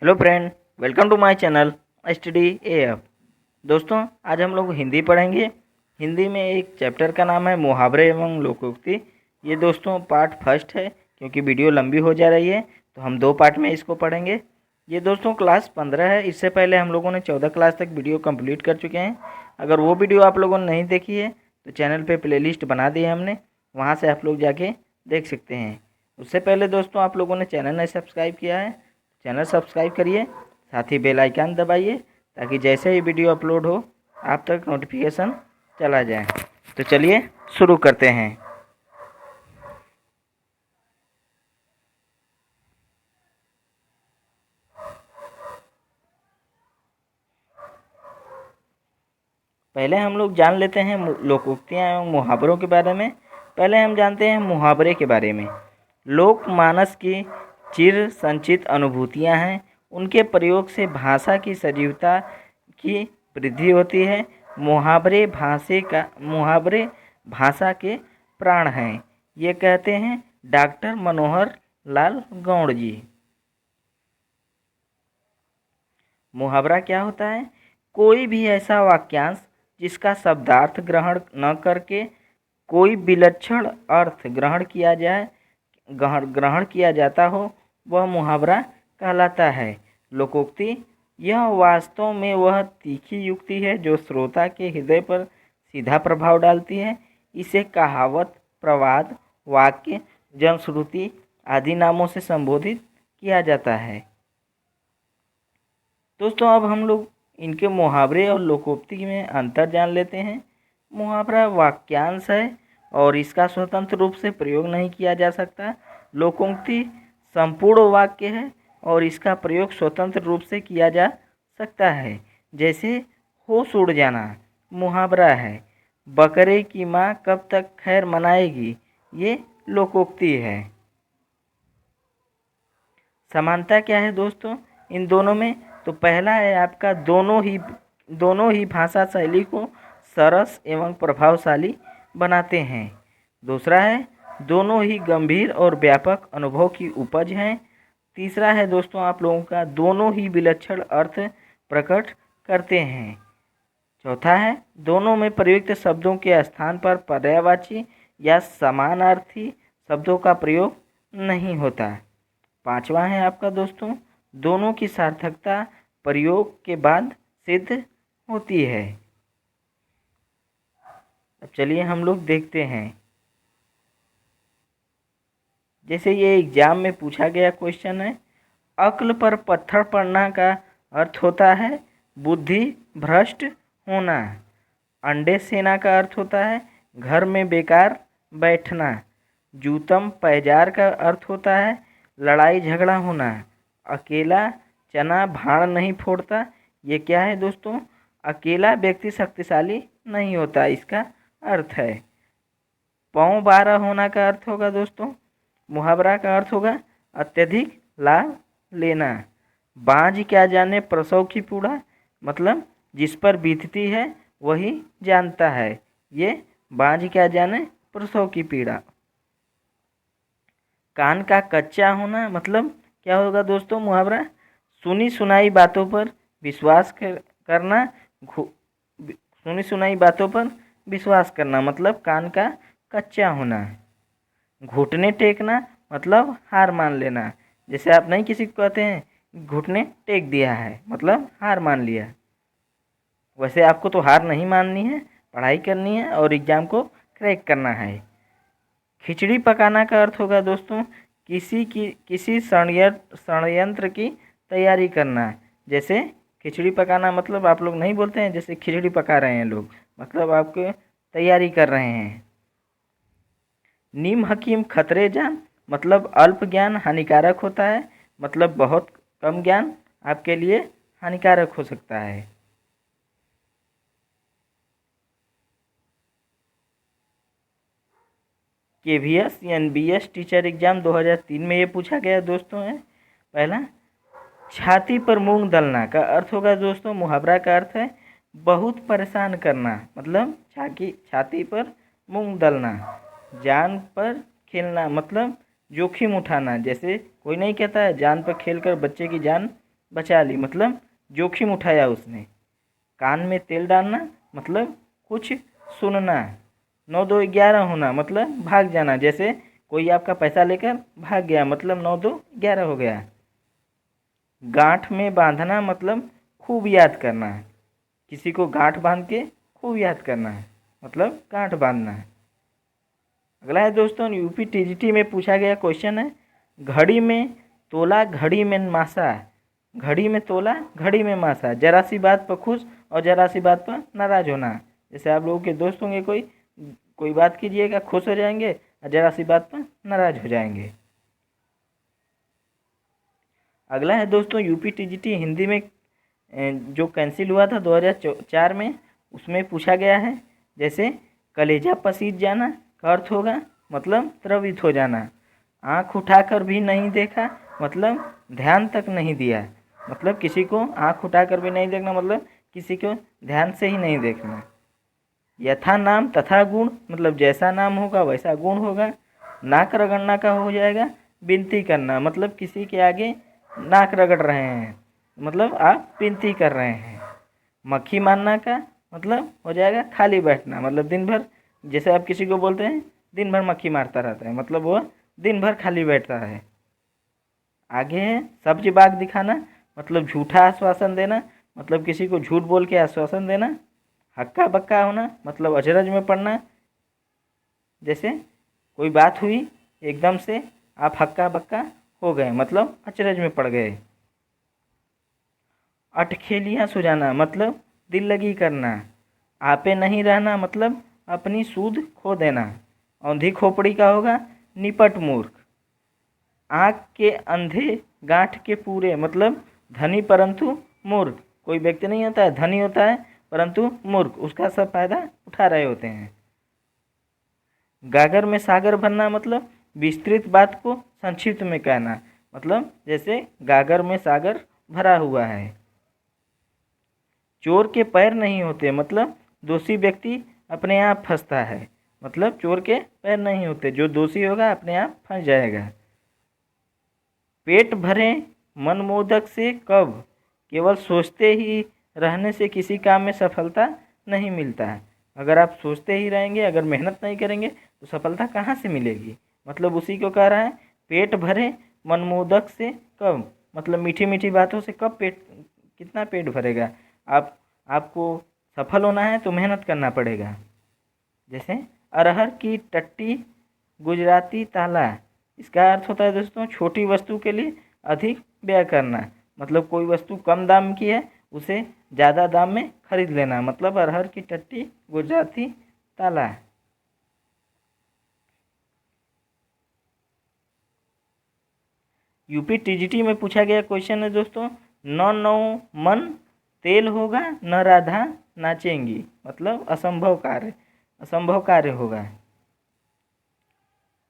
Hello friend, welcome to my channel study A F. दोस्तों, आज हम लोग हिंदी पढ़ेंगे। हिंदी में एक चैप्टर का नाम है मुहावरे एवं लोकोक्ति। ये दोस्तों पार्ट फर्स्ट है, क्योंकि वीडियो लंबी हो जा रही है तो हम 2 पार्ट में इसको पढ़ेंगे। ये दोस्तों क्लास 15 है। इससे पहले हम लोगों ने 14 क्लास तक वीडियो कंप्लीट कर चुके हैं। अगर वो वीडियो आप लोगों ने नहीं देखी है तो चैनल पे प्लेलिस्ट बना दी है हमने, वहाँ से आप लोग जाके देख सकते हैं। उससे पहले दोस्तों आप लोगों ने चैनल नहीं सब्सक्राइब किया है, चैनल सब्सक्राइब करिए, साथ ही बेल आइकन दबाइए ताकि जैसे ही वीडियो अपलोड हो आप तक नोटिफिकेशन चला जाए। तो चलिए शुरू करते हैं। पहले हम लोग जान लेते हैं लोकोक्तियाँ एवं मुहावरों के बारे में। पहले हम जानते हैं मुहावरे के बारे में। लोकमानस की चिर संचित अनुभूतियाँ हैं, उनके प्रयोग से भाषा की सजीवता की वृद्धि होती है। मुहावरे भाषा के प्राण हैं, ये कहते हैं डॉक्टर मनोहर लाल गौड़ जी। मुहावरा क्या होता है? कोई भी ऐसा वाक्यांश जिसका शब्दार्थ ग्रहण न करके कोई विलक्षण अर्थ ग्रहण किया जाता हो, वह मुहावरा कहलाता है। लोकोक्ति यह वास्तव में वह तीखी युक्ति है जो श्रोता के हृदय पर सीधा प्रभाव डालती है। इसे कहावत, प्रवाद, वाक्य, जनश्रुति आदि नामों से संबोधित किया जाता है। दोस्तों, अब हम लोग इनके मुहावरे और लोकोक्ति में अंतर जान लेते हैं। मुहावरा वाक्यांश है और इसका स्वतंत्र रूप से प्रयोग नहीं किया जा सकता। लोकोक्ति संपूर्ण वाक्य है और इसका प्रयोग स्वतंत्र रूप से किया जा सकता है। जैसे होश उड़ जाना मुहावरा है, बकरे की माँ कब तक खैर मनाएगी, ये लोकोक्ति है। समानता क्या है दोस्तों इन दोनों में? तो पहला है आपका दोनों ही भाषा शैली को सरस एवं प्रभावशाली बनाते हैं। दूसरा है दोनों ही गंभीर और व्यापक अनुभव की उपज हैं। तीसरा है दोस्तों आप लोगों का दोनों ही विलक्षण अर्थ प्रकट करते हैं। चौथा है दोनों में प्रयुक्त शब्दों के स्थान पर पर्यायवाची या समानार्थी शब्दों का प्रयोग नहीं होता। पांचवा है आपका दोस्तों दोनों की सार्थकता प्रयोग के बाद सिद्ध होती है। अब चलिए हम लोग देखते हैं। जैसे ये एग्जाम में पूछा गया क्वेश्चन है, अक्ल पर पत्थर पड़ना का अर्थ होता है बुद्धि भ्रष्ट होना। अंडे सेना का अर्थ होता है घर में बेकार बैठना। जूतम पैजार का अर्थ होता है लड़ाई झगड़ा होना। अकेला चना भाड़ नहीं फोड़ता, ये क्या है दोस्तों? अकेला व्यक्ति शक्तिशाली नहीं होता, इसका अर्थ है। पौ 12 होना का अर्थ होगा दोस्तों, मुहावरा का अर्थ होगा अत्यधिक लाभ लेना। बाँझ क्या जाने प्रसव की पीड़ा, मतलब जिस पर बीतती है वही जानता है। ये बाँझ क्या जाने प्रसव की पीड़ा। कान का कच्चा होना मतलब क्या होगा दोस्तों? मुहावरा सुनी सुनाई बातों पर विश्वास करना। सुनी सुनाई बातों पर विश्वास करना मतलब कान का कच्चा होना। घुटने टेकना मतलब हार मान लेना। जैसे आप नहीं किसी को कहते हैं घुटने टेक दिया है, मतलब हार मान लिया। वैसे आपको तो हार नहीं माननी है, पढ़ाई करनी है और एग्ज़ाम को क्रैक करना है। खिचड़ी पकाना का अर्थ होगा दोस्तों किसी षड्यंत्र की तैयारी करना। जैसे खिचड़ी पकाना मतलब आप लोग नहीं बोलते हैं जैसे खिचड़ी पका रहे हैं लोग, मतलब आपके तैयारी कर रहे हैं। नीम हकीम खतरे जान मतलब अल्प ज्ञान हानिकारक होता है, मतलब बहुत कम ज्ञान आपके लिए हानिकारक हो सकता है। KVS NBS टीचर एग्जाम 2003 में ये पूछा गया दोस्तों है। पहला छाती पर मूंग दलना का अर्थ होगा दोस्तों, मुहावरा का अर्थ है बहुत परेशान करना, मतलब छाती पर मूंग दलना। जान पर खेलना मतलब जोखिम उठाना। जैसे कोई नहीं कहता है जान पर खेलकर बच्चे की जान बचा ली, मतलब जोखिम उठाया उसने। कान में तेल डालना मतलब कुछ सुनना। 9 2 11 होना मतलब भाग जाना, जैसे कोई आपका पैसा लेकर भाग गया मतलब 9 2 11 हो गया। गांठ में बांधना मतलब खूब याद करना, किसी को गांठ बांध के खूब याद करना है मतलब गांठ बांधना है। अगला है दोस्तों, यूपी टीजीटी में पूछा गया क्वेश्चन है, घड़ी में तोला घड़ी में मासा। घड़ी में तोला घड़ी में मासा, जरा सी बात पर खुश और जरा सी बात पर नाराज होना। जैसे आप लोगों के दोस्त होंगे, कोई बात कीजिएगा खुश हो जाएंगे और जरा सी बात पर नाराज हो जाएंगे। अगला है दोस्तों, यूपी टीजीटी हिंदी में जो कैंसिल हुआ था 2004 में, उसमें पूछा गया है। जैसे कलेजा पसीज जाना का अर्थ होगा मतलब द्रवित हो जाना। आँख उठाकर भी नहीं देखा मतलब ध्यान तक नहीं दिया, मतलब किसी को आँख उठाकर भी नहीं देखना मतलब किसी को ध्यान से ही नहीं देखना। यथा नाम तथा गुण मतलब जैसा नाम होगा वैसा गुण होगा। नाक रगड़ना का हो जाएगा विनती करना, मतलब किसी के आगे नाक रगड़ रहे हैं मतलब आप विनती कर रहे हैं। मक्खी मारना का मतलब हो जाएगा खाली बैठना, मतलब दिन भर, जैसे आप किसी को बोलते हैं दिन भर मक्खी मारता रहता है मतलब वो दिन भर खाली बैठता है। आगे है सब्ज बाग दिखाना मतलब झूठा आश्वासन देना, मतलब किसी को झूठ बोल के आश्वासन देना। हक्का बक्का होना मतलब अचरज में पड़ना, जैसे कोई बात हुई एकदम से आप हक्का बक्का हो गए मतलब अचरज में पड़ गए। अटखेलियाँ सुझाना मतलब दिल लगी करना। आपे नहीं रहना मतलब अपनी सूध खो देना। औंधी खोपड़ी का होगा निपट मूर्ख। आँख के अंधे गांठ के पूरे मतलब धनी परंतु मूर्ख। कोई व्यक्ति नहीं होता है धनी होता है परंतु मूर्ख, उसका सब फायदा उठा रहे होते हैं। गागर में सागर भरना मतलब विस्तृत बात को संक्षिप्त में कहना, मतलब जैसे गागर में सागर भरा हुआ है। चोर के पैर नहीं होते मतलब दोषी व्यक्ति अपने आप फंसता है, मतलब चोर के पैर नहीं होते, जो दोषी होगा अपने आप फंस जाएगा। पेट भरे मनमोदक से कब, केवल सोचते ही रहने से किसी काम में सफलता नहीं मिलता है। अगर आप सोचते ही रहेंगे, अगर मेहनत नहीं करेंगे तो सफलता कहाँ से मिलेगी, मतलब उसी को कह रहा है। पेट भरे मनमोदक से कब मतलब मीठी मीठी बातों से कब कितना पेट भरेगा। आपको सफल होना है तो मेहनत करना पड़ेगा। जैसे अरहर की टट्टी गुजराती ताला, इसका अर्थ होता है दोस्तों छोटी वस्तु के लिए अधिक व्यय करना, मतलब कोई वस्तु कम दाम की है उसे ज़्यादा दाम में खरीद लेना, मतलब अरहर की टट्टी गुजराती ताला। यूपी टीजीटी में पूछा गया क्वेश्चन है दोस्तों, नौ नौ मन तेल होगा न राधा नाचेंगी, मतलब असंभव कार्य होगा।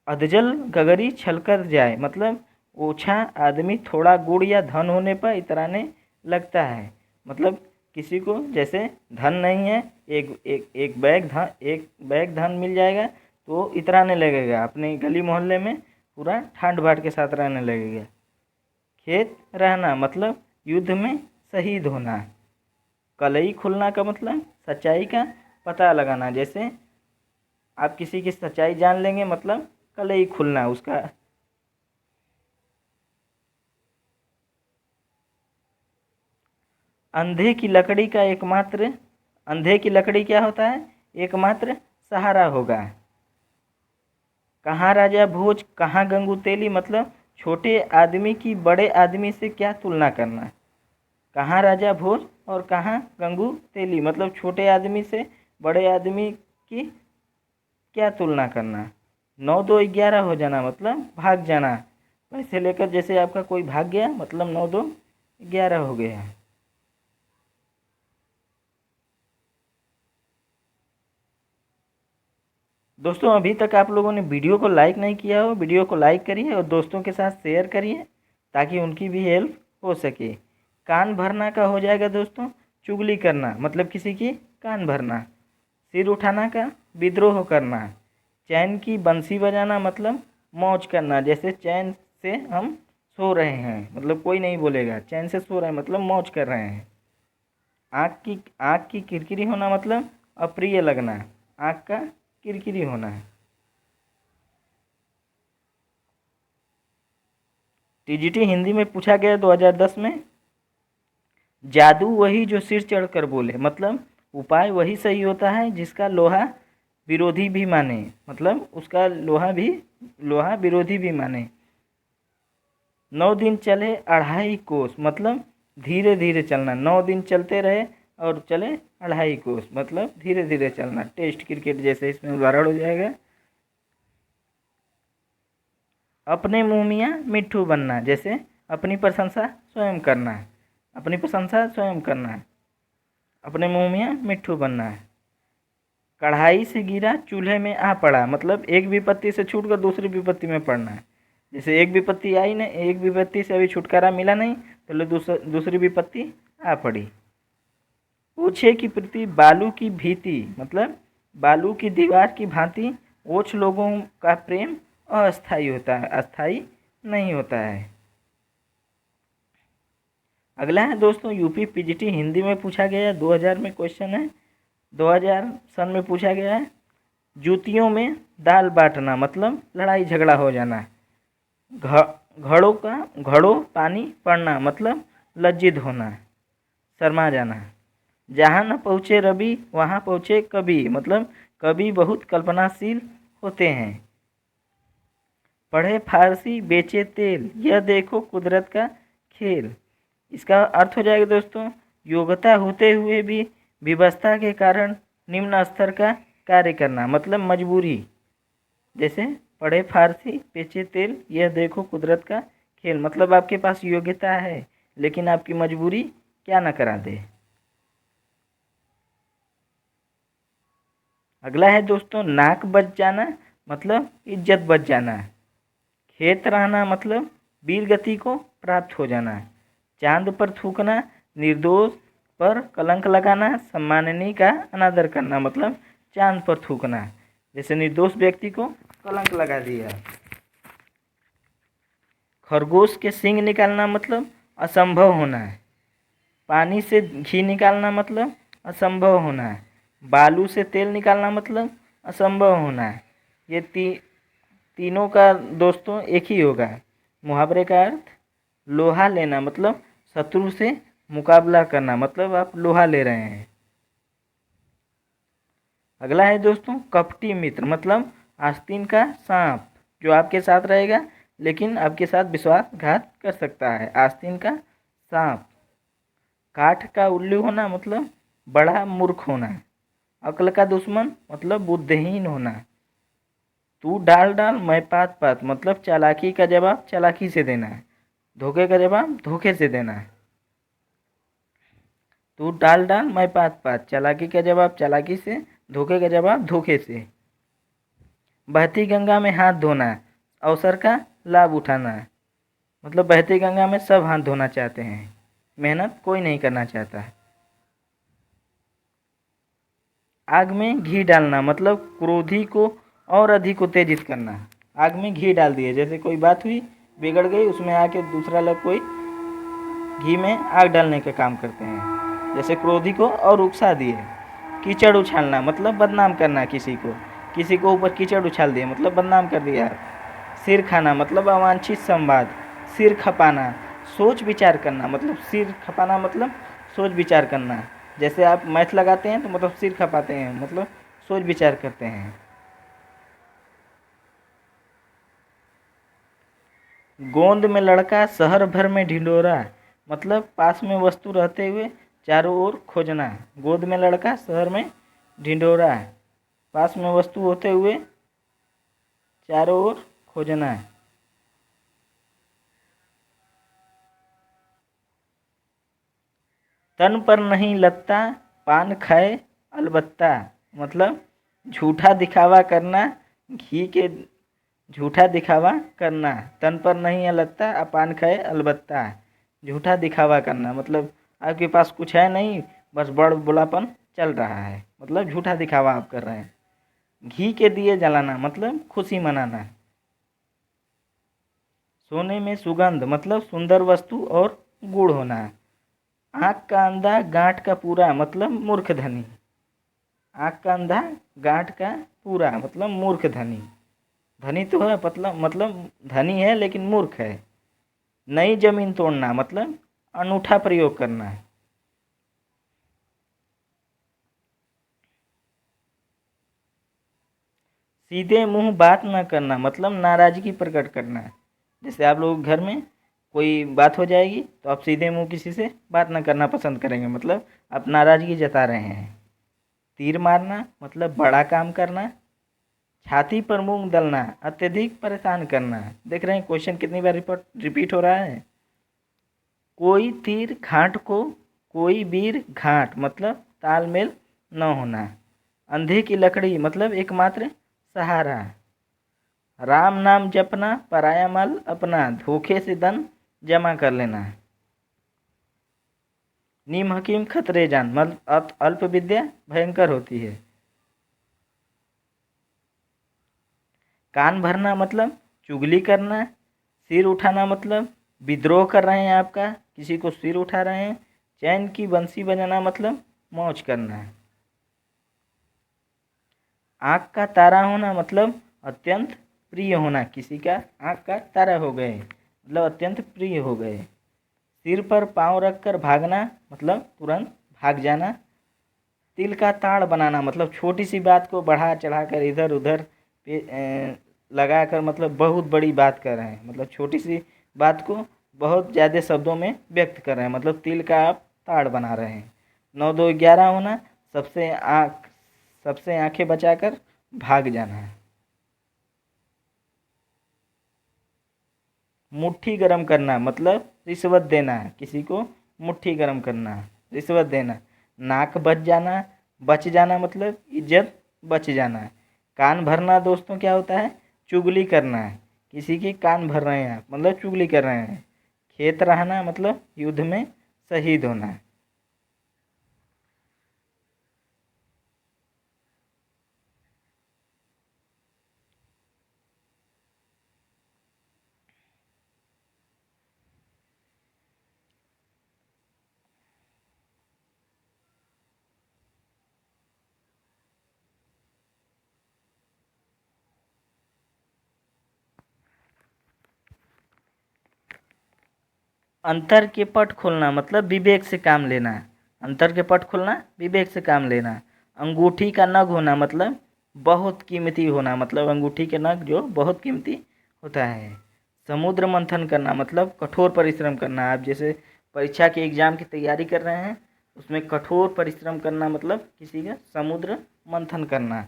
अधजल गगरी छलकर जाए मतलब ओछा आदमी थोड़ा गुड़ या धन होने पर इतराने लगता है, मतलब किसी को जैसे धन नहीं है, एक बैग धन मिल जाएगा तो इतराने लगेगा, अपने गली मोहल्ले में पूरा ठांड बाट के साथ रहने लगेगा। खेत रहना मतलब युद्ध में शहीद होना। कलई खुलना का मतलब सच्चाई का पता लगाना, जैसे आप किसी की सच्चाई जान लेंगे मतलब कलई खुलना उसका। अंधे की लकड़ी का एकमात्र, अंधे की लकड़ी क्या होता है, एकमात्र सहारा होगा। कहाँ राजा भोज कहाँ गंगू तेली, मतलब छोटे आदमी की बड़े आदमी से क्या तुलना करना। कहाँ राजा भोज और कहाँ गंगू तेली, मतलब छोटे आदमी से बड़े आदमी की क्या तुलना करना। 9 2 11 हो जाना मतलब भाग जाना, पैसे लेकर जैसे आपका कोई भाग गया मतलब 9 2 11 हो गया। दोस्तों अभी तक आप लोगों ने वीडियो को लाइक नहीं किया हो, वीडियो को लाइक करिए और दोस्तों के साथ शेयर करिए ताकि उनकी भी हेल्प हो सके। कान भरना का हो जाएगा दोस्तों चुगली करना, मतलब किसी की कान भरना। सिर उठाना का विद्रोह करना। चैन की बंसी बजाना मतलब मौज करना, जैसे चैन से हम सो रहे हैं, मतलब कोई नहीं बोलेगा। चैन से सो रहे हैं मतलब मौज कर रहे हैं। आँख की किरकिरी होना मतलब अप्रिय लगना। आँख का किरकिरी होना है। टीजीटी हिंदी में पूछा गया 2010 में। जादू वही जो सिर चढ़कर बोले, मतलब उपाय वही सही होता है जिसका लोहा विरोधी भी माने, मतलब उसका लोहा विरोधी भी माने। 9 दिन चले 2.5 कोस, मतलब धीरे धीरे चलना। 9 दिन चलते रहे और चले 2.5 कोस, मतलब धीरे धीरे चलना। टेस्ट क्रिकेट जैसे इसमें उदाहरण हो जाएगा। अपने मुँह मियाँ मिट्ठू बनना, जैसे अपनी प्रशंसा स्वयं करना। अपनी प्रशंसा स्वयं करना, अपने मुँह मियाँ मिट्ठू बनना। कढ़ाई से गिरा चूल्हे में आ पड़ा, मतलब एक विपत्ति से छूटकर दूसरी विपत्ति में पड़ना। जैसे एक विपत्ति आई नहीं, एक विपत्ति से अभी छुटकारा मिला नहीं, तो लो दूसरी विपत्ति आ पड़ी। ओछे की प्रति बालू की भीति, मतलब बालू की दीवार की भांति ओछ लोगों का प्रेम अस्थायी होता है, अस्थायी नहीं होता है। अगला है दोस्तों यूपी पीजीटी हिंदी में पूछा गया है, 2000 में क्वेश्चन है। 2000 सन में पूछा गया है। जूतियों में दाल बांटना, मतलब लड़ाई झगड़ा हो जाना। घड़ों पानी पड़ना, मतलब लज्जित होना, शर्मा जाना। जहाँ न पहुँचे रवि वहाँ पहुँचे कवि, मतलब कवि बहुत कल्पनाशील होते हैं। पढ़े फारसी बेचे तेल, यह देखो कुदरत का खेल। इसका अर्थ हो जाएगा दोस्तों, योग्यता होते हुए भी विवशता के कारण निम्न स्तर का कार्य करना, मतलब मजबूरी। जैसे पढ़े फारसी बेचे तेल, यह देखो कुदरत का खेल, मतलब आपके पास योग्यता है लेकिन आपकी मजबूरी क्या न करा दे। अगला है दोस्तों नाक बच जाना, मतलब इज्जत बच जाना। खेत रहना, मतलब वीर गति को प्राप्त हो जाना। चांद पर थूकना, निर्दोष पर कलंक लगाना। सम्माननीय का अनादर करना, मतलब चांद पर थूकना, जैसे निर्दोष व्यक्ति को कलंक लगा दिया। खरगोश के सींग निकालना, मतलब असंभव होना है। पानी से घी निकालना, मतलब असंभव होना है। बालू से तेल निकालना, मतलब असंभव होना है। ये तीनों का दोस्तों एक ही होगा। मुहावरे का अर्थ लोहा लेना, मतलब शत्रु से मुकाबला करना, मतलब आप लोहा ले रहे हैं। अगला है दोस्तों कपटी मित्र, मतलब आस्तीन का सांप जो आपके साथ रहेगा लेकिन आपके साथ विश्वासघात कर सकता है। आस्तीन का सांप। काठ का उल्लू होना, मतलब बड़ा मूर्ख होना। अक्ल का दुश्मन, मतलब बुद्धिहीन होना। तू डाल डाल मैं पात पात, मतलब चालाकी का जवाब चालाकी से देना है, धोखे का जवाब धोखे से देना है। तू डाल डाल मैं पात पात, चालाकी का जवाब चालाकी से, धोखे का जवाब धोखे से। बहती गंगा में हाथ धोना, अवसर का लाभ उठाना, मतलब बहती गंगा में सब हाथ धोना चाहते हैं, मेहनत कोई नहीं करना चाहता है। आग में घी डालना, मतलब क्रोधी को और अधिक उत्तेजित करना। आग में घी डाल दिए, जैसे कोई बात हुई बिगड़ गई, उसमें आके दूसरा लोग कोई घी में आग डालने का काम करते हैं, जैसे क्रोधी को और उकसा दिए। कीचड़ उछालना, मतलब बदनाम करना किसी को ऊपर कीचड़ उछाल दिए, मतलब बदनाम कर दिया। सिर खाना, मतलब अवांछित संवाद। सिर खपाना, सोच विचार करना, मतलब सिर खपाना मतलब सोच विचार करना। जैसे आप मैथ लगाते हैं तो मतलब सिर खपाते हैं, मतलब सोच विचार करते हैं। गोंद में लड़का शहर भर में ढिंढोरा, मतलब पास में वस्तु रहते हुए चारों ओर खोजना। गोद में लड़का शहर में ढिंढोरा, पास में वस्तु होते हुए चारों ओर खोजना। तन पर नहीं लगता पान खाए अलबत्ता, मतलब झूठा दिखावा करना, घी के झूठा दिखावा करना। तन पर नहीं लगता पान खाए अलबत्ता, झूठा दिखावा करना, मतलब आपके पास कुछ है नहीं, बस बड़ बुलापन चल रहा है, मतलब झूठा दिखावा आप कर रहे हैं। घी के दिए जलाना, मतलब खुशी मनाना। सोने में सुगंध मतलब सुंदर वस्तु और गुण होना। आँख का अंधा गांठ का पूरा मतलब मूर्ख धनी। आँख का अंधा गांठ का पूरा मतलब मूर्ख धनी। धनी तो है मतलब धनी है लेकिन मूर्ख है। नई जमीन तोड़ना मतलब अनूठा प्रयोग करना। सीधे मुंह बात न करना मतलब नाराजगी प्रकट करना। जैसे आप लोग घर में कोई बात हो जाएगी तो आप सीधे मुंह किसी से बात न करना पसंद करेंगे, मतलब आप नाराजगी जता रहे हैं। तीर मारना मतलब बड़ा काम करना। छाती पर मूंग दलना अत्यधिक परेशान करना। देख रहे हैं क्वेश्चन कितनी बार रिपीट हो रहा है। कोई तीर घाट को कोई वीर घाट मतलब तालमेल न होना। अंधे की लकड़ी मतलब एकमात्र सहारा। राम नाम जपना पराया माल अपना धोखे से धन जमा कर लेना। नीम हकीम खतरे जान मतलब अल्प विद्या भयंकर होती है। कान भरना मतलब चुगली करना। सिर उठाना मतलब विद्रोह कर रहे हैं, आपका किसी को सिर उठा रहे हैं। चैन की बंसी बजाना मतलब मौज करना। आँख का तारा होना मतलब अत्यंत प्रिय होना। किसी का आँख का तारा हो गए मतलब अत्यंत प्रिय हो गए। सिर पर पाँव रखकर भागना मतलब तुरंत भाग जाना। तिल का ताड़ बनाना मतलब छोटी सी बात को बढ़ा चढ़ाकर इधर उधर लगाकर मतलब बहुत बड़ी बात कर रहे हैं, मतलब छोटी सी बात को बहुत ज़्यादा शब्दों में व्यक्त कर रहे हैं, मतलब तिल का आप ताड़ बना रहे हैं। 9 2 11 होना सबसे आंखें बचाकर भाग जाना है। मुट्ठी गरम करना मतलब रिश्वत देना। किसी को मुट्ठी गरम करना, रिश्वत देना। नाक बच जाना मतलब इज्जत बच जाना। कान भरना दोस्तों क्या होता है, चुगली करना है। किसी की कान भर रहे हैं आप मतलब चुगली कर रहे हैं। खेत रहना मतलब युद्ध में शहीद होना। अंतर के पट खोलना मतलब विवेक से काम लेना। अंतर के पट खोलना विवेक से काम लेना। अंगूठी का नग होना मतलब बहुत कीमती होना, मतलब अंगूठी के नग जो बहुत कीमती होता है। समुद्र मंथन करना मतलब कठोर परिश्रम करना। आप जैसे परीक्षा के एग्ज़ाम की तैयारी कर रहे हैं, उसमें कठोर परिश्रम करना मतलब किसी का समुद्र मंथन करना।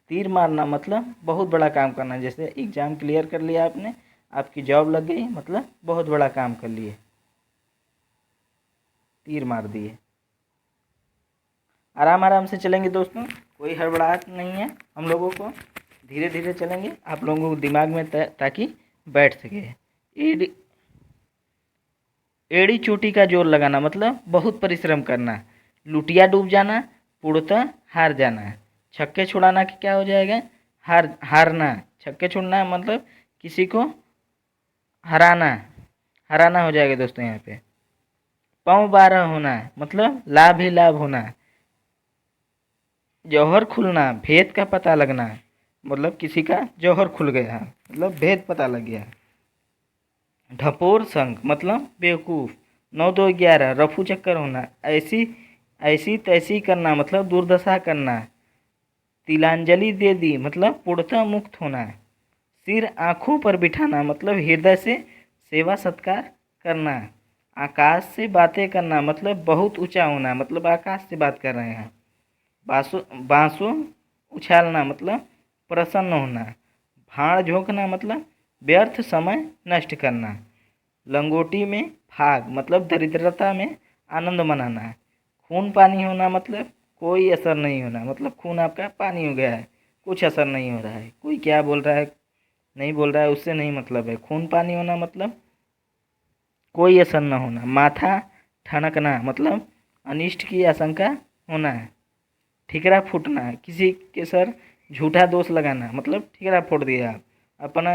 तीर मारना मतलब बहुत बड़ा काम करना। जैसे एग्ज़ाम क्लियर कर लिया आपने, आपकी जॉब लग गई मतलब बहुत बड़ा काम कर लिए, तीर मार दिए। आराम आराम से चलेंगे दोस्तों, कोई हड़बड़ाहट नहीं है। हम लोगों को धीरे धीरे चलेंगे, आप लोगों को दिमाग में ताकि बैठ सके। एड़ी एड़ी चोटी का जोर लगाना मतलब बहुत परिश्रम करना। लुटिया डूब जाना, पूर्णतः हार जाना। छक्के छुड़ाना कि क्या हो जाएगा, हारना। छक्के छुड़ना मतलब किसी को हराना, हराना हो जाएगा दोस्तों यहाँ पे। पाँव 12 होना मतलब लाभ ही लाभ होना। जौहर खुलना भेद का पता लगना, मतलब किसी का जौहर खुल गया मतलब भेद पता लग गया। ढपोर संग मतलब बेवकूफ़। 9 2 11 रफू चक्कर होना। ऐसी ऐसी तैसी करना मतलब दुर्दशा करना। तिलांजलि दे दी मतलब पूर्णतः मुक्त होना। सिर आँखों पर बिठाना मतलब हृदय से सेवा सत्कार करना। आकाश से बातें करना मतलब बहुत ऊंचा होना, मतलब आकाश से बात कर रहे हैं। बांसुर उछालना मतलब प्रसन्न होना। भाड़ झोंकना मतलब व्यर्थ समय नष्ट करना। लंगोटी में भाग मतलब दरिद्रता में आनंद मनाना। खून पानी होना मतलब कोई असर नहीं होना, मतलब खून आपका पानी हो गया है, कुछ असर नहीं हो रहा है। कोई क्या बोल रहा है नहीं बोल रहा है उससे नहीं मतलब है। खून पानी होना मतलब कोई असर न होना। माथा ठनकना मतलब अनिष्ट की आशंका होना है। ठिकरा फूटना है, किसी के सर झूठा दोष लगाना मतलब ठिकरा फोड़ दिया आप अपना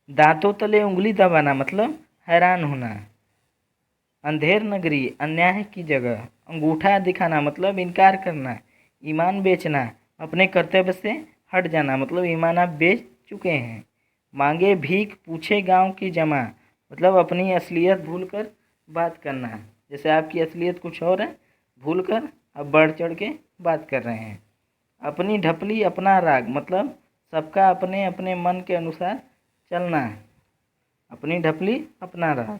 दांतों तले उंगली दबाना मतलब हैरान होना। अंधेर नगरी अन्याय की जगह। अंगूठा दिखाना मतलब इनकार करना। ईमान बेचना अपने कर्तव्य से हट जाना मतलब ईमान आप बेच चुके हैं। मांगे भीख पूछे गांव की जमा मतलब अपनी असलियत भूलकर बात करना। जैसे आपकी असलियत कुछ और है, भूलकर अब बढ़ चढ़ के बात कर रहे हैं। अपनी ढपली अपना राग मतलब सबका अपने अपने मन के अनुसार चलना। अपनी ढपली अपना राग।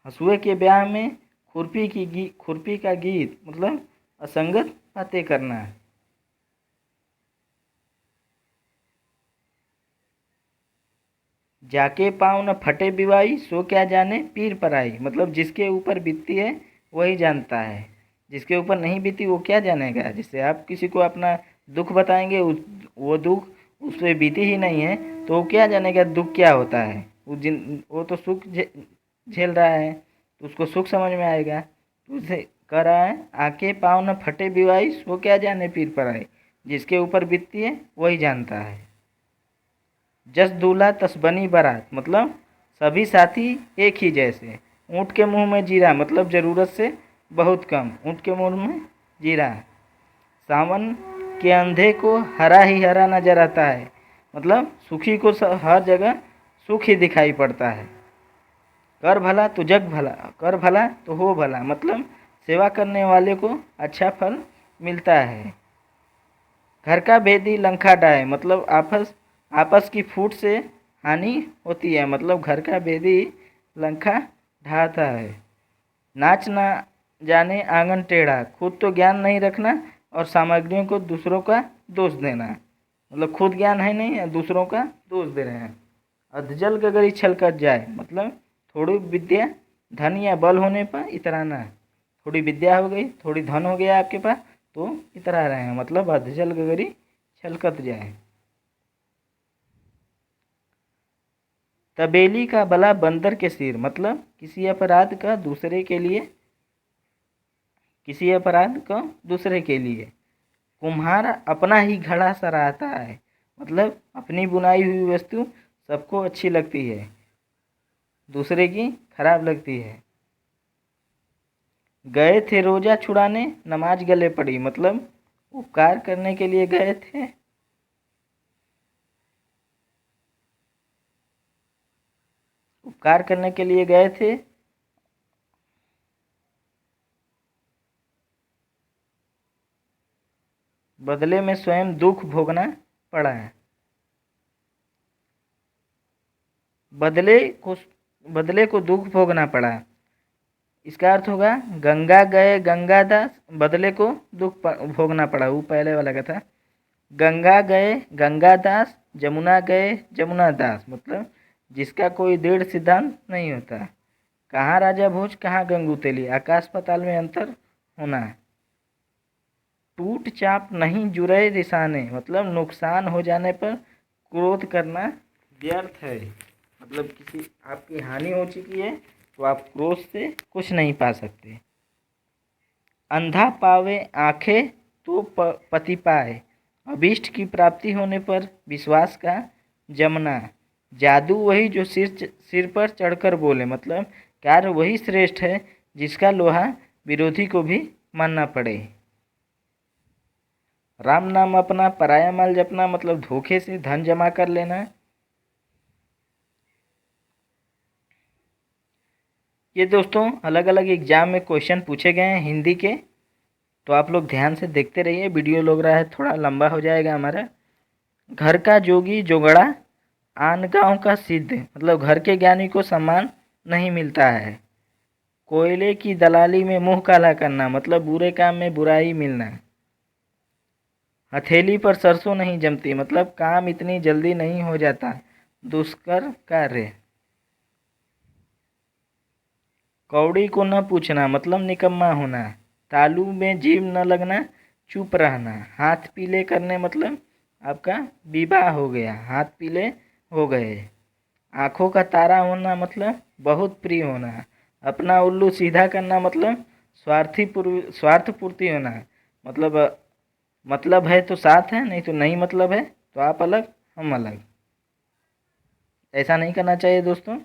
हंसुए के ब्याह में खुरपी का गीत मतलब असंगत बातें करना। जाके पाँव न फटे बिवाई सो क्या जाने पीर पराई मतलब जिसके ऊपर बीतती है वही जानता है, जिसके ऊपर नहीं बीती वो क्या जानेगा। जैसे आप किसी को अपना दुख बताएंगे वो दुख उस पर बीती ही नहीं है तो वो क्या जानेगा दुख क्या होता है। वो तो सुख झेल रहा है तो उसको सुख समझ में आएगा। तो उसे कह रहा है आके पाँव न फटे बिवाई सो क्या जाने पीर पराई, जिसके ऊपर बीतती है वही जानता है। जस दूल्हा तस बनी बारात मतलब सभी साथी एक ही जैसे। ऊँट के मुंह में जीरा मतलब ज़रूरत से बहुत कम। ऊँट के मुंह में जीरा। सावन के अंधे को हरा ही हरा नजर आता है मतलब सुखी को हर जगह सुख ही दिखाई पड़ता है। कर भला तो जग भला, कर भला तो हो भला मतलब सेवा करने वाले को अच्छा फल मिलता है। घर का भेदी लंका डाहे मतलब आपस आपस की फूट से हानि होती है मतलब घर का भेदी लंका ढाता है। नाच ना जाने आंगन टेढ़ा खुद तो ज्ञान नहीं रखना और सामग्रियों को दूसरों का दोष देना मतलब खुद ज्ञान है नहीं या दूसरों का दोष दे रहे हैं। अधजल गगरी छलकत जाए मतलब थोड़ी विद्या धन या बल होने पर इतराना। थोड़ी विद्या हो गई थोड़ी धन हो गया आपके पास तो इतरा रहे हैं मतलब अधजल गगरी छलकत जाए। तबेली का भला बंदर के सिर मतलब किसी अपराध का दूसरे के लिए। कुम्हार अपना ही घड़ा सराहता है मतलब अपनी बुनाई हुई वस्तु सबको अच्छी लगती है, दूसरे की खराब लगती है। गए थे रोजा छुड़ाने नमाज गले पड़ी मतलब उपकार करने के लिए गए थे, उपकार करने के लिए गए थे बदले में स्वयं दुख भोगना पड़ा है। बदले को बदले को दुख भोगना पड़ा। इसका अर्थ होगा गंगा गए गंगादास बदले को दुख भोगना पड़ा। वो पहले वाला का था। गंगा गए गंगादास जमुना गए जमुनादास मतलब जिसका कोई दृढ़ सिद्धांत नहीं होता। कहाँ राजा भोज कहाँ गंगू तेली आकाश पाताल में अंतर होना। टूट चाप नहीं जुरे रिसाने मतलब नुकसान हो जाने पर क्रोध करना व्यर्थ है मतलब किसी आपकी हानि हो चुकी है तो आप क्रोध से कुछ नहीं पा सकते। अंधा पावे आंखें तो पति पाए अभीष्ट की प्राप्ति होने पर विश्वास का जमना। जादू वही जो सिर पर चढ़कर बोले मतलब कार्य वही श्रेष्ठ है जिसका लोहा विरोधी को भी मानना पड़े। राम नाम अपना पराया माल जपना मतलब धोखे से धन जमा कर लेना। ये दोस्तों अलग अलग एग्जाम में क्वेश्चन पूछे गए हैं हिंदी के, तो आप लोग ध्यान से देखते रहिए। वीडियो लग रहा है थोड़ा लंबा हो जाएगा हमारा। घर का जोगी जोगड़ा आन गाँव का सिद्ध मतलब घर के ज्ञानी को सम्मान नहीं मिलता है। कोयले की दलाली में मुंह काला करना मतलब बुरे काम में बुराई मिलना। हथेली पर सरसों नहीं जमती मतलब काम इतनी जल्दी नहीं हो जाता दुष्कर कार्य। कौड़ी को न पूछना मतलब निकम्मा होना। तालू में जीभ न लगना चुप रहना। हाथ पीले करने मतलब आपका विवाह हो गया, हाथ पीले हो गए। आँखों का तारा होना मतलब बहुत प्रिय होना। अपना उल्लू सीधा करना मतलब स्वार्थ पूर्ति होना मतलब है तो साथ है नहीं तो नहीं मतलब है तो आप अलग हम अलग। ऐसा नहीं करना चाहिए दोस्तों।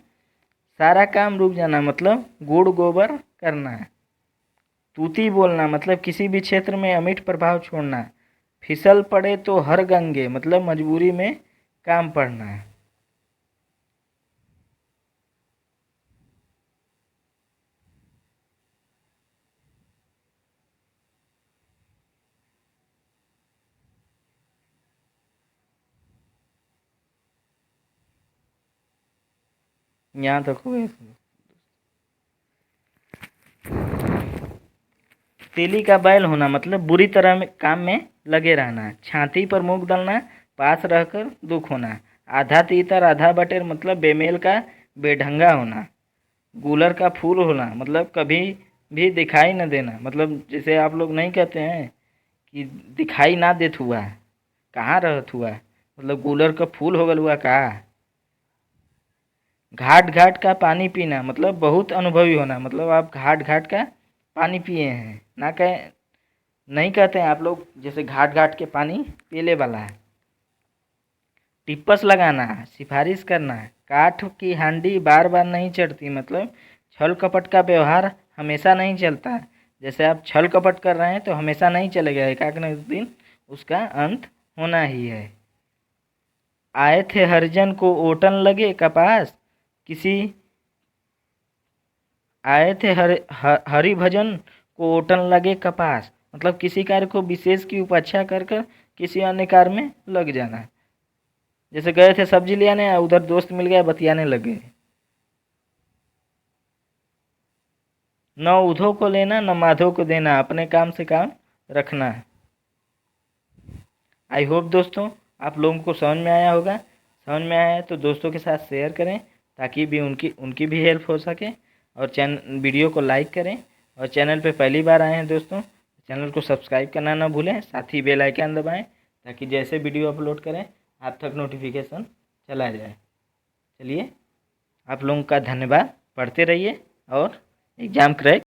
सारा काम रुक जाना मतलब गुड़ गोबर करना। तूती बोलना मतलब किसी भी क्षेत्र में अमिट प्रभाव छोड़ना। फिसल पड़े तो हर गंगे मतलब मजबूरी में काम पड़ना। यहाँ तक हुए। तेली का बैल होना मतलब बुरी तरह में काम में लगे रहना। छाती पर मुंह डालना, पास रहकर दुख होना। आधा तीतर आधा बटेर मतलब बेमेल का बेढंगा होना। गूलर का फूल होना मतलब कभी भी दिखाई न देना। मतलब जैसे आप लोग नहीं कहते हैं कि दिखाई ना देत हुआ, कहाँ रहत हुआ, मतलब गूलर का फूल हो गल हुआ का। घाट घाट का पानी पीना मतलब बहुत अनुभवी होना। मतलब आप घाट घाट का पानी पिए हैं, ना कहें नहीं कहते हैं आप लोग जैसे घाट घाट के पानी पीले वाला है। टिप्पस लगाना, सिफारिश करना। काठ की हांडी बार बार नहीं चढ़ती मतलब छल कपट का व्यवहार हमेशा नहीं चलता। जैसे आप छल कपट कर रहे हैं तो हमेशा नहीं चलेगा, एकाक न एक दिन उसका अंत होना ही है। आए थे हरिजन को ओटन लगे कपास, किसी आए थे हरि भजन को ओटन लगे कपास मतलब किसी कार्य को विशेष की उपेक्षा कर कर किसी अन्य कार्य में लग जाना। जैसे गए थे सब्जी ले आने, उधर दोस्त मिल गया, बतियाने लगे। न उधो को लेना न माधो को देना, अपने काम से काम रखना। आई होप दोस्तों आप लोगों को समझ में आया होगा। समझ में आया है तो दोस्तों के साथ शेयर करें ताकि भी उनकी उनकी भी हेल्प हो सके। और वीडियो को लाइक करें। और चैनल पे पहली बार आए हैं दोस्तों, चैनल को सब्सक्राइब करना ना भूलें, साथ ही बेल आइकन दबाएं ताकि जैसे वीडियो अपलोड करें आप तक नोटिफिकेशन चला जाए। चलिए आप लोगों का धन्यवाद। पढ़ते रहिए और एग्ज़ाम क्रैक